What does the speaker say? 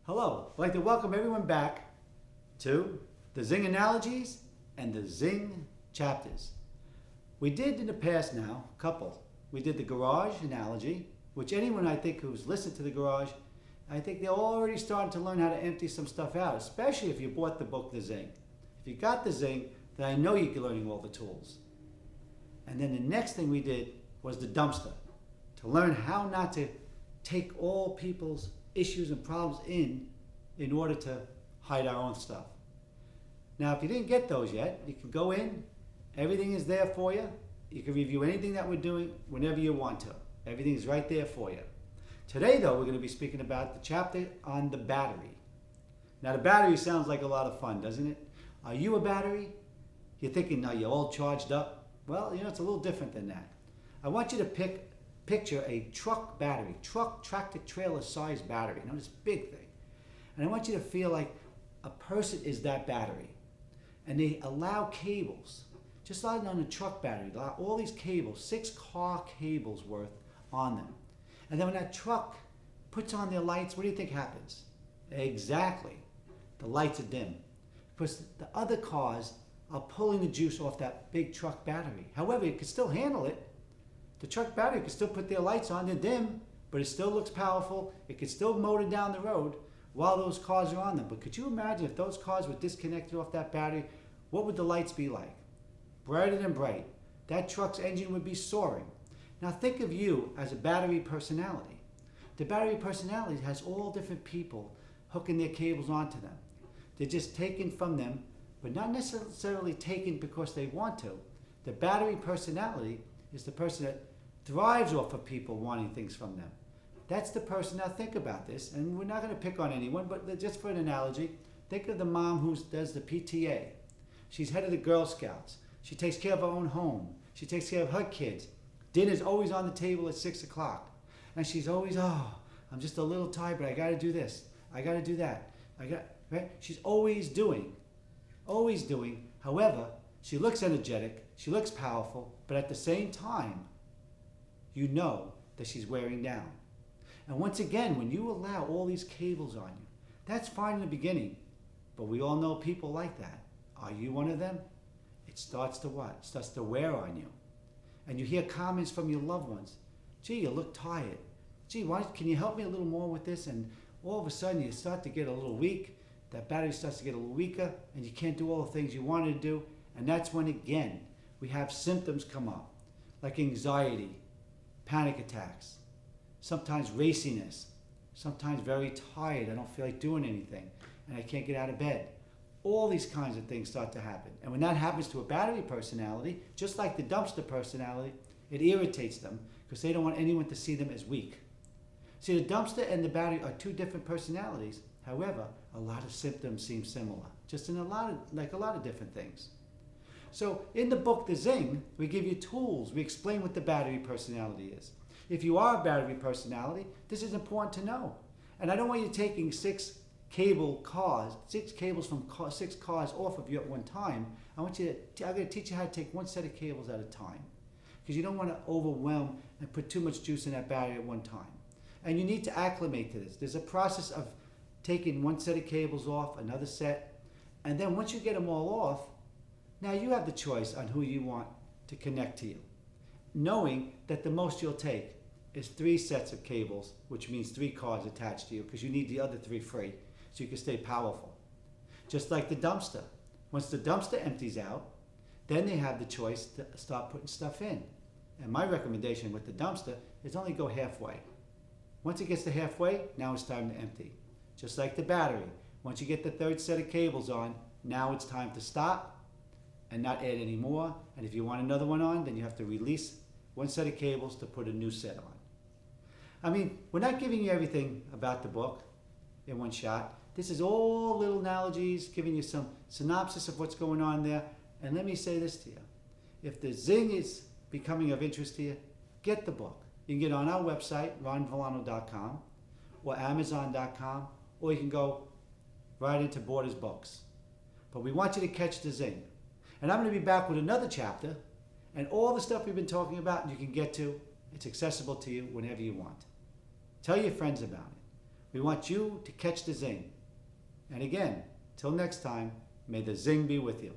Hello, I'd like to welcome everyone back to the Zing Analogies and the Zing Chapters. We did in the past now, a couple. We did the garage analogy, which anyone I think who's listened to the garage, I think they're already starting to learn how to empty some stuff out, especially if you bought the book, The Zing. If you got The Zing, then I know you're learning all the tools. And then the next thing we did was the dumpster, to learn how not to take all people's issues and problems in order to hide our own stuff. Now, if you didn't get those yet, you can go in. Everything is there for you. You can review anything that we're doing whenever you want to. Everything is right there for you. Today, though, we're going to be speaking about the chapter on the battery. Now, the battery sounds like a lot of fun, doesn't it? Are you a battery? You're thinking, are you all charged up? Well, it's a little different than that. I want you to picture a truck battery, tractor trailer size battery, this big thing. And I want you to feel like a person is that battery. And they allow cables, just like on a truck battery, allow all these cables, 6 car cables worth on them. And then when that truck puts on their lights, what do you think happens? Exactly. The lights are dim. Because the other cars are pulling the juice off that big truck battery. However, it can still handle it. The truck battery can still put their lights on. They're dim, but it still looks powerful. It can still motor down the road while those cars are on them. But could you imagine if those cars were disconnected off that battery, what would the lights be like? Brighter than bright. That truck's engine would be soaring. Now think of you as a battery personality. The battery personality has all different people hooking their cables onto them. They're just taken from them, but not necessarily taken because they want to. The battery personality is the person that thrives off of people wanting things from them. That's the person. Now think about this, and we're not going to pick on anyone, but just for an analogy, think of the mom who does the PTA. She's head of the Girl Scouts. She takes care of her own home. She takes care of her kids. Dinner's always on the table at 6 o'clock. And she's always, I'm just a little tired, but I got to do this. I got to do that. Right? She's always doing. However, she looks energetic. She looks powerful. But at the same time, you know that she's wearing down. And once again, when you allow all these cables on you, that's fine in the beginning. But we all know people like that. Are you one of them? It starts to what? It starts to wear on you. And you hear comments from your loved ones. Gee, you look tired. Gee, can you help me a little more with this? And all of a sudden you start to get a little weak. That battery starts to get a little weaker and you can't do all the things you wanted to do. And that's when, again, we have symptoms come up, like anxiety, panic attacks, sometimes raciness, sometimes very tired. I don't feel like doing anything and I can't get out of bed. All these kinds of things start to happen. And when that happens to a battery personality, just like the dumpster personality, it irritates them because they don't want anyone to see them as weak. See, the dumpster and the battery are two different personalities. However, a lot of symptoms seem similar, just in a lot of different things. So in the book, The Zing, we give you tools. We explain what the battery personality is. If you are a battery personality, this is important to know. And I don't want you taking 6 cables from 6 cars off of you at one time. I'm going to teach you how to take one set of cables at a time. Because you don't want to overwhelm and put too much juice in that battery at one time. And you need to acclimate to this. There's a process of taking one set of cables off, another set, and then once you get them all off, now you have the choice on who you want to connect to you. Knowing that the most you'll take is 3 sets of cables, which means 3 cars attached to you, because you need the other 3 free, so you can stay powerful. Just like the dumpster. Once the dumpster empties out, then they have the choice to start putting stuff in. And my recommendation with the dumpster is only go halfway. Once it gets to halfway, now it's time to empty. Just like the battery. Once you get the 3rd set of cables on, now it's time to stop and not add any more. And if you want another one on, then you have to release 1 set of cables to put a new set on. I mean, we're not giving you everything about the book in one shot. This is all little analogies, giving you some synopsis of what's going on there. And let me say this to you. If the Zing is becoming of interest to you, get the book. You can get it on our website, ronvillano.com, or amazon.com, or you can go right into Borders Books. But we want you to catch the Zing. And I'm going to be back with another chapter, and all the stuff we've been talking about you can get to. It's accessible to you whenever you want. Tell your friends about it. We want you to catch the zing. And again, till next time, may the zing be with you.